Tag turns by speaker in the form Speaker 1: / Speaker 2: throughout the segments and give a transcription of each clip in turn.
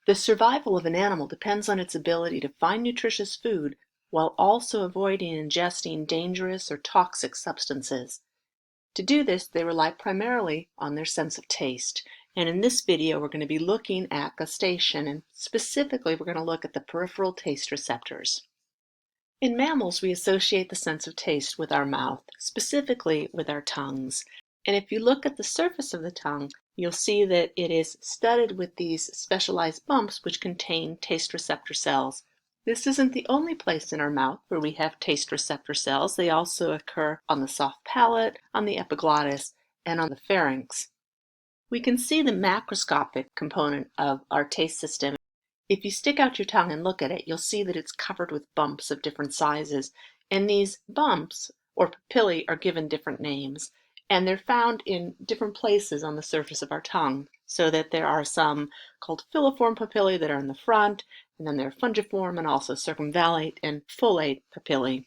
Speaker 1: The survival of an animal depends on its ability to find nutritious food while also avoiding ingesting dangerous or toxic substances. To do this, they rely primarily on their sense of taste. And in this video, we're going to be looking at gustation, and specifically, we're going to look at the peripheral taste receptors. In mammals, we associate the sense of taste with our mouth, specifically with our tongues. And if you look at the surface of the tongue, you'll see that it is studded with these specialized bumps which contain taste receptor cells. This isn't the only place in our mouth where we have taste receptor cells. They also occur on the soft palate, on the epiglottis, and on the pharynx. We can see the macroscopic component of our taste system. If you stick out your tongue and look at it, you'll see that it's covered with bumps of different sizes. And these bumps, or papillae, are given different names. And they're found in different places on the surface of our tongue, so that there are some called filiform papillae that are in the front, and then there are fungiform and also circumvallate and follate papillae.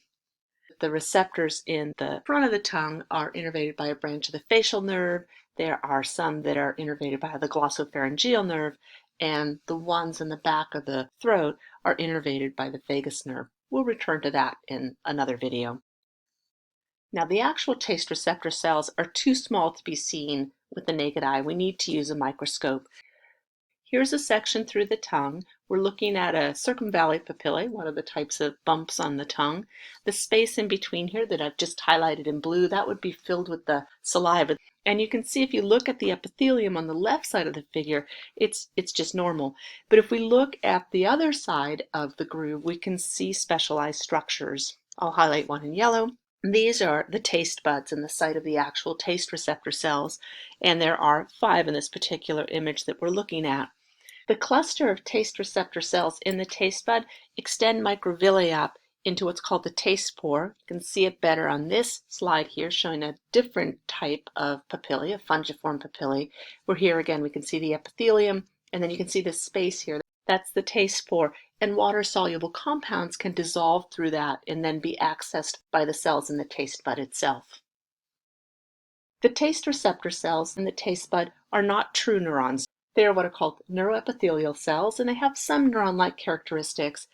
Speaker 1: The receptors in the front of the tongue are innervated by a branch of the facial nerve. There are some that are innervated by the glossopharyngeal nerve, and the ones in the back of the throat are innervated by the vagus nerve. We'll return to that in another video. Now, the actual taste receptor cells are too small to be seen with the naked eye. We need to use a microscope. Here's a section through the tongue. We're looking at a circumvallate papillae, one of the types of bumps on the tongue. The space in between here that I've just highlighted in blue, that would be filled with the saliva. And you can see if you look at the epithelium on the left side of the figure, it's just normal. But if we look at the other side of the groove, we can see specialized structures. I'll highlight one in yellow. These are the taste buds in the site of the actual taste receptor cells, and there are 5 in this particular image that we're looking at. The cluster of taste receptor cells in the taste bud extend microvilli up into what's called the taste pore. You can see it better on this slide here, showing a different type of papillae, a fungiform papillae, where here again we can see the epithelium, and then you can see this space here. That's the taste pore, and water-soluble compounds can dissolve through that and then be accessed by the cells in the taste bud itself. The taste receptor cells in the taste bud are not true neurons. They are what are called neuroepithelial cells, and they have some neuron-like characteristics.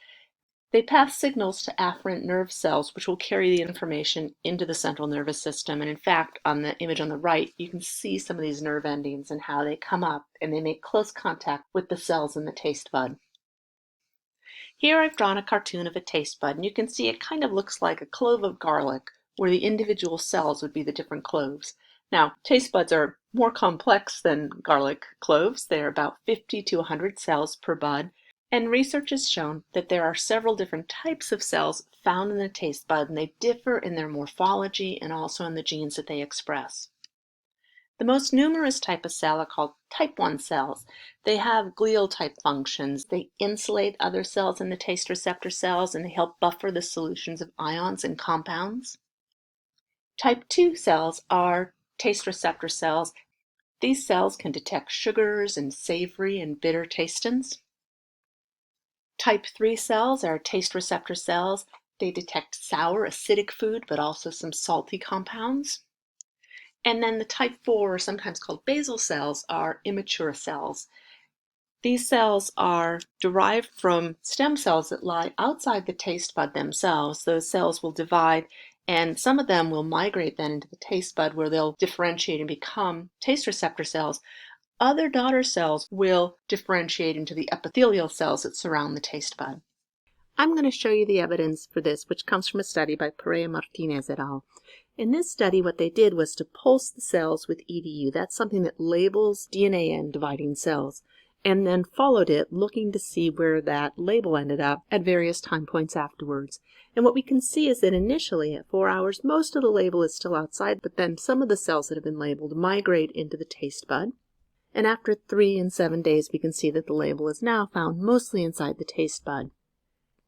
Speaker 1: They pass signals to afferent nerve cells, which will carry the information into the central nervous system. And in fact, on the image on the right, you can see some of these nerve endings and how they come up and they make close contact with the cells in the taste bud. Here I've drawn a cartoon of a taste bud, and you can see it kind of looks like a clove of garlic, where the individual cells would be the different cloves. Now, taste buds are more complex than garlic cloves. They're about 50 to 100 cells per bud, and research has shown that there are several different types of cells found in the taste bud, and they differ in their morphology and also in the genes that they express. The most numerous type of cell are called type 1 cells. They have glial type functions. They insulate other cells in the taste receptor cells, and they help buffer the solutions of ions and compounds. Type 2 cells are taste receptor cells. These cells can detect sugars and savory and bitter tastings. Type 3 cells are taste receptor cells. They detect sour, acidic food, but also some salty compounds. And then the type 4, or sometimes called basal cells, are immature cells. These cells are derived from stem cells that lie outside the taste bud themselves. Those cells will divide, and some of them will migrate then into the taste bud where they'll differentiate and become taste receptor cells. Other daughter cells will differentiate into the epithelial cells that surround the taste bud. I'm going to show you the evidence for this, which comes from a study by Perea-Martinez et al. In this study, what they did was to pulse the cells with EDU. That's something that labels DNA and dividing cells, and then followed it, looking to see where that label ended up at various time points afterwards. And what we can see is that initially, at 4 hours, most of the label is still outside, but then some of the cells that have been labeled migrate into the taste bud. And after 3 and 7 days, we can see that the label is now found mostly inside the taste bud.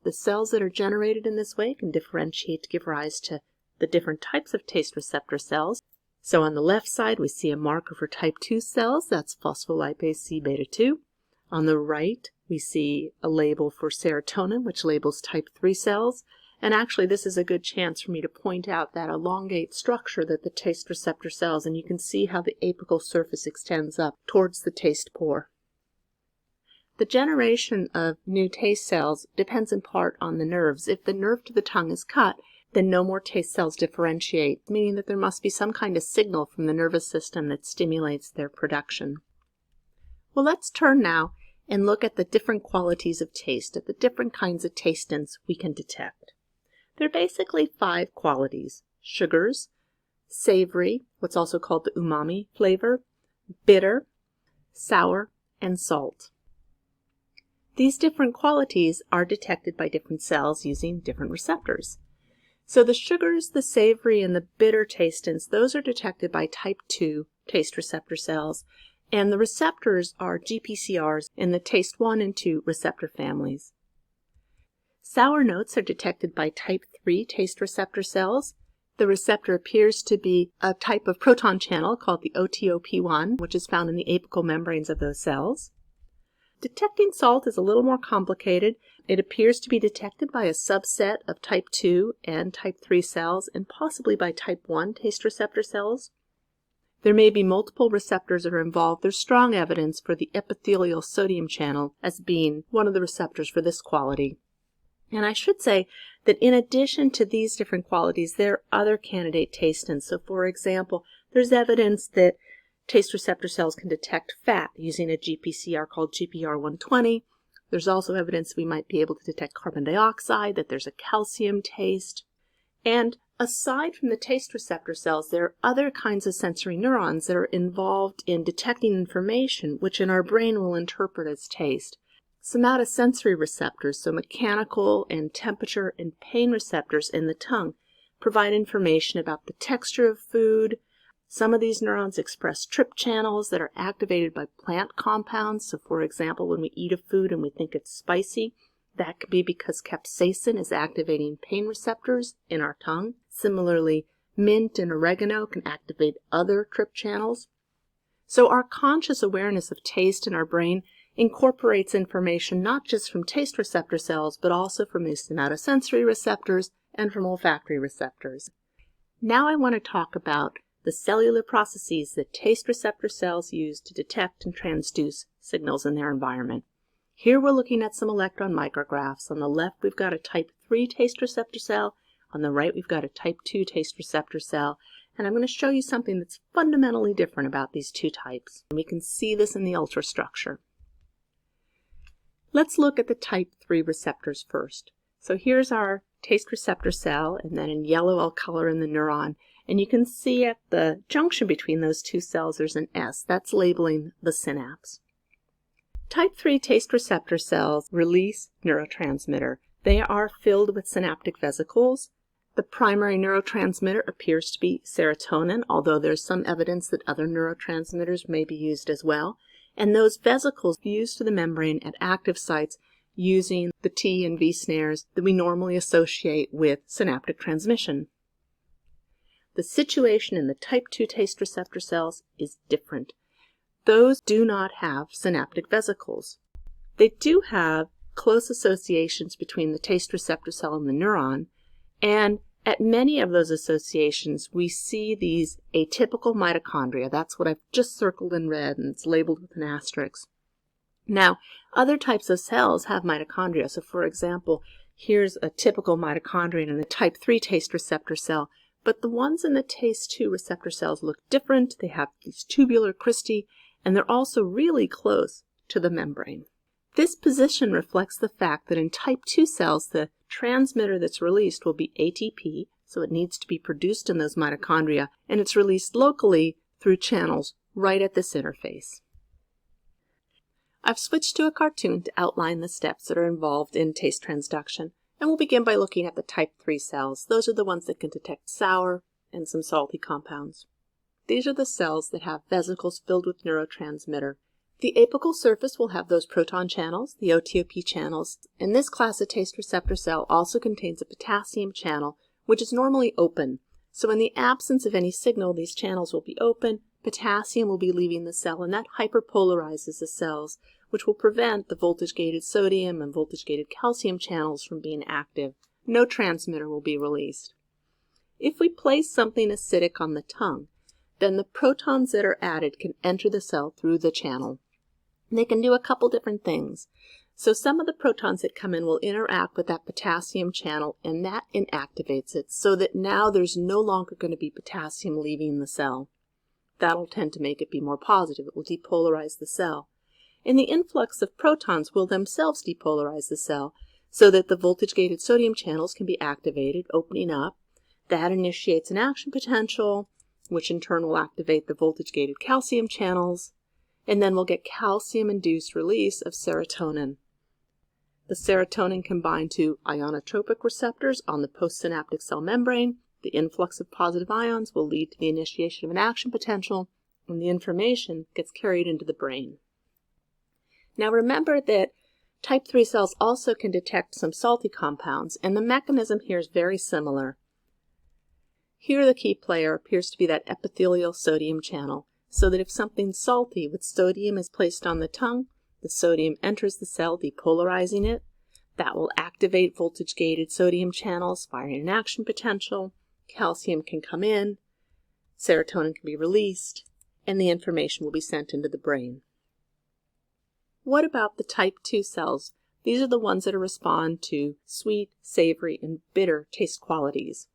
Speaker 1: The cells that are generated in this way can differentiate to give rise to the different types of taste receptor cells. So on the left side, we see a marker for type 2 cells. That's phospholipase C beta 2. On the right, we see a label for serotonin, which labels type 3 cells. And actually, this is a good chance for me to point out that elongate structure that the taste receptor cells, and you can see how the apical surface extends up towards the taste pore. The generation of new taste cells depends in part on the nerves. If the nerve to the tongue is cut, then no more taste cells differentiate, meaning that there must be some kind of signal from the nervous system that stimulates their production. Well, let's turn now and look at the different qualities of taste, at the different kinds of tastants we can detect. There are basically 5 qualities: sugars, savory, what's also called the umami flavor, bitter, sour, and salt. These different qualities are detected by different cells using different receptors. So the sugars, the savory, and the bitter tastants, those are detected by type 2 taste receptor cells, and the receptors are GPCRs in the taste 1 and 2 receptor families. Sour notes are detected by type 3 taste receptor cells. The receptor appears to be a type of proton channel called the OTOP1, which is found in the apical membranes of those cells. Detecting salt is a little more complicated. It appears to be detected by a subset of type 2 and type 3 cells, and possibly by type 1 taste receptor cells. There may be multiple receptors that are involved. There's strong evidence for the epithelial sodium channel as being one of the receptors for this quality. And I should say that in addition to these different qualities, there are other candidate tastants. So for example, there's evidence that taste receptor cells can detect fat using a GPCR called GPR120. There's also evidence we might be able to detect carbon dioxide, that there's a calcium taste. And aside from the taste receptor cells, there are other kinds of sensory neurons that are involved in detecting information, which in our brain will interpret as taste. Somatosensory receptors, so mechanical and temperature and pain receptors in the tongue, provide information about the texture of food. Some of these neurons express trip channels that are activated by plant compounds. So for example, when we eat a food and we think it's spicy, that could be because capsaicin is activating pain receptors in our tongue. Similarly, mint and oregano can activate other trip channels. So our conscious awareness of taste in our brain incorporates information not just from taste receptor cells, but also from these somatosensory receptors and from olfactory receptors. Now I want to talk about the cellular processes that taste receptor cells use to detect and transduce signals in their environment. Here we're looking at some electron micrographs. On the left we've got a type 3 taste receptor cell. On the right we've got a type 2 taste receptor cell. And I'm going to show you something that's fundamentally different about these two types. And we can see this in the ultrastructure. Let's look at the type 3 receptors first. So here's our taste receptor cell, and then in yellow I'll color in the neuron. And you can see at the junction between those two cells there's an S. That's labeling the synapse. Type 3 taste receptor cells release neurotransmitter. They are filled with synaptic vesicles. The primary neurotransmitter appears to be serotonin, although there's some evidence that other neurotransmitters may be used as well. And those vesicles fuse to the membrane at active sites using the T and V snares that we normally associate with synaptic transmission. The situation in the type 2 taste receptor cells is different. Those do not have synaptic vesicles. They do have close associations between the taste receptor cell and the neuron, and at many of those associations we see these atypical mitochondria. That's what I've just circled in red, and it's labeled with an asterisk. Now, other types of cells have mitochondria. So for example, here's a typical mitochondrion in a type 3 taste receptor cell, but the ones in the taste 2 receptor cells look different. They have these tubular cristae, and they're also really close to the membrane. This position reflects the fact that in type 2 cells, the transmitter that's released will be ATP, so it needs to be produced in those mitochondria, and it's released locally through channels right at this interface. I've switched to a cartoon to outline the steps that are involved in taste transduction, and we'll begin by looking at the type 3 cells. Those are the ones that can detect sour and some salty compounds. These are the cells that have vesicles filled with neurotransmitter. The apical surface will have those proton channels, the OTOP channels, and this class of taste receptor cell also contains a potassium channel, which is normally open. So in the absence of any signal, these channels will be open, potassium will be leaving the cell, and that hyperpolarizes the cells, which will prevent the voltage-gated sodium and voltage-gated calcium channels from being active. No transmitter will be released. If we place something acidic on the tongue, then the protons that are added can enter the cell through the channel. They can do a couple different things. So some of the protons that come in will interact with that potassium channel, and that inactivates it so that now there's no longer going to be potassium leaving the cell. That'll tend to make it be more positive. It will depolarize the cell. And the influx of protons will themselves depolarize the cell so that the voltage-gated sodium channels can be activated, opening up. That initiates an action potential, which in turn will activate the voltage-gated calcium channels, and then we'll get calcium-induced release of serotonin. The serotonin can bind to ionotropic receptors on the postsynaptic cell membrane. The influx of positive ions will lead to the initiation of an action potential, and the information gets carried into the brain. Now remember that type 3 cells also can detect some salty compounds, and the mechanism here is very similar. Here the key player appears to be that epithelial sodium channel, so that if something's salty with sodium is placed on the tongue, the sodium enters the cell, depolarizing it. That will activate voltage-gated sodium channels, firing an action potential. Calcium can come in, serotonin can be released, and the information will be sent into the brain. What about the type 2 cells? These are the ones that respond to sweet, savory, and bitter taste qualities.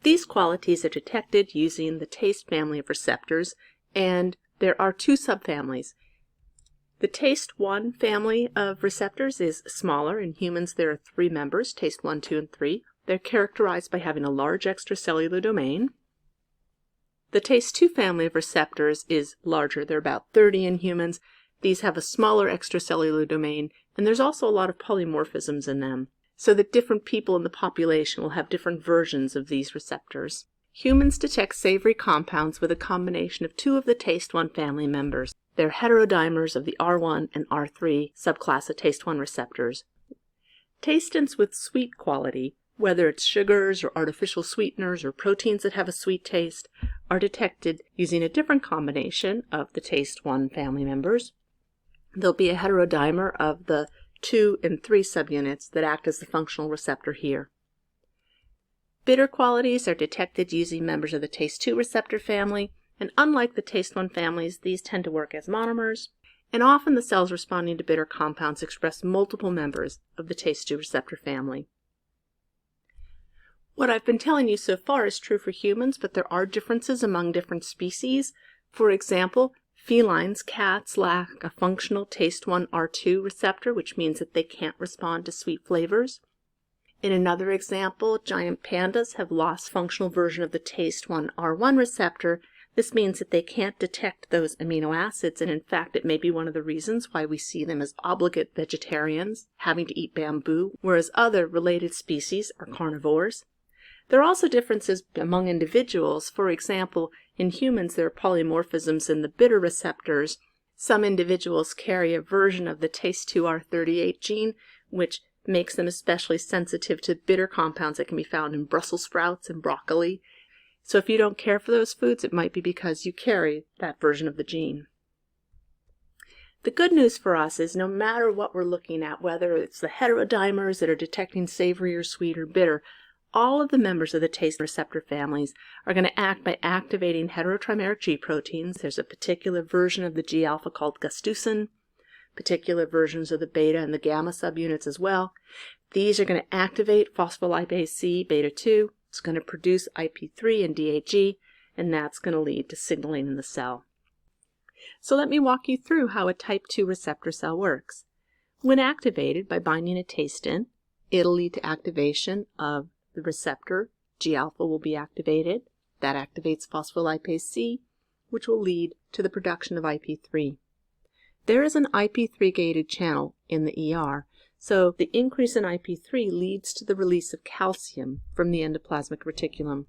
Speaker 1: These qualities are detected using the taste family of receptors, and there are two subfamilies. The taste 1 family of receptors is smaller. In humans there are 3 members, taste 1, 2, and 3. They're characterized by having a large extracellular domain. The taste 2 family of receptors is larger. There are about 30 in humans. These have a smaller extracellular domain, and there's also a lot of polymorphisms in them, so that different people in the population will have different versions of these receptors. Humans detect savory compounds with a combination of 2 of the taste 1 family members. They're heterodimers of the R1 and R3 subclass of taste 1 receptors. Tastins with sweet quality, whether it's sugars or artificial sweeteners or proteins that have a sweet taste, are detected using a different combination of the taste 1 family members. There'll be a heterodimer of the 2 and 3 subunits that act as the functional receptor here. Bitter qualities are detected using members of the taste 2 receptor family, and unlike the taste 1 families, these tend to work as monomers, and often the cells responding to bitter compounds express multiple members of the taste 2 receptor family. What I've been telling you so far is true for humans, but there are differences among different species. For example, felines, cats, lack a functional taste 1 R2 receptor, which means that they can't respond to sweet flavors. In another example, giant pandas have lost functional version of the taste 1 R1 receptor. This means that they can't detect those amino acids, and in fact it may be one of the reasons why we see them as obligate vegetarians, having to eat bamboo, whereas other related species are carnivores. There are also differences among individuals. For example, in humans there are polymorphisms in the bitter receptors. Some individuals carry a version of the taste 2R38 gene, which makes them especially sensitive to bitter compounds that can be found in Brussels sprouts and broccoli. So if you don't care for those foods, it might be because you carry that version of the gene. The good news for us is no matter what we're looking at, whether it's the heterodimers that are detecting savory or sweet or bitter, all of the members of the taste receptor families are going to act by activating heterotrimeric G proteins. There's a particular version of the G alpha called Gustation, particular versions of the beta and the gamma subunits as well. These are going to activate phospholipase C beta 2. It's going to produce IP3 and DHE, and that's going to lead to signaling in the cell. So let me walk you through how a type 2 receptor cell works. When activated by binding a tastin, it'll lead to activation of the receptor. G alpha will be activated. That activates phospholipase C, which will lead to the production of IP3. There is an IP3 gated channel in the ER, so the increase in IP3 leads to the release of calcium from the endoplasmic reticulum.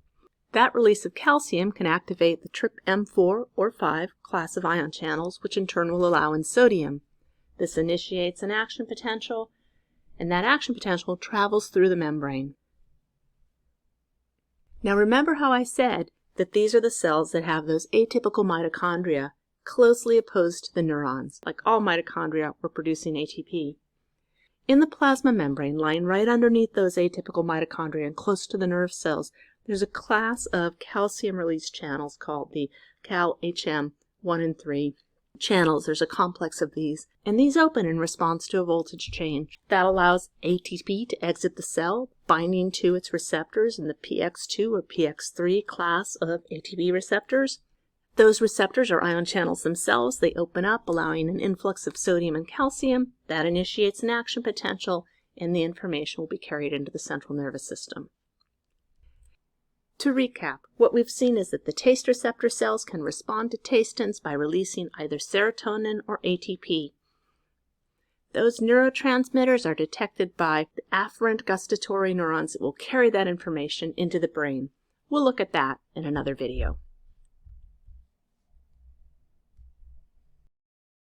Speaker 1: That release of calcium can activate the TRPM4 or 5 class of ion channels, which in turn will allow in sodium. This initiates an action potential, and that action potential travels through the membrane. Now remember how I said that these are the cells that have those atypical mitochondria closely opposed to the neurons. Like all mitochondria, we're producing ATP. In the plasma membrane, lying right underneath those atypical mitochondria and close to the nerve cells, there's a class of calcium release channels called the CalHM1 and 3. channels. There's a complex of these, and these open in response to a voltage change. That allows ATP to exit the cell, binding to its receptors in the PX2 or PX3 class of ATP receptors. Those receptors are ion channels themselves. They open up, allowing an influx of sodium and calcium. That initiates an action potential, and the information will be carried into the central nervous system. To recap, what we've seen is that the taste receptor cells can respond to tastins by releasing either serotonin or ATP. Those neurotransmitters are detected by the afferent gustatory neurons that will carry that information into the brain. We'll look at that in another video.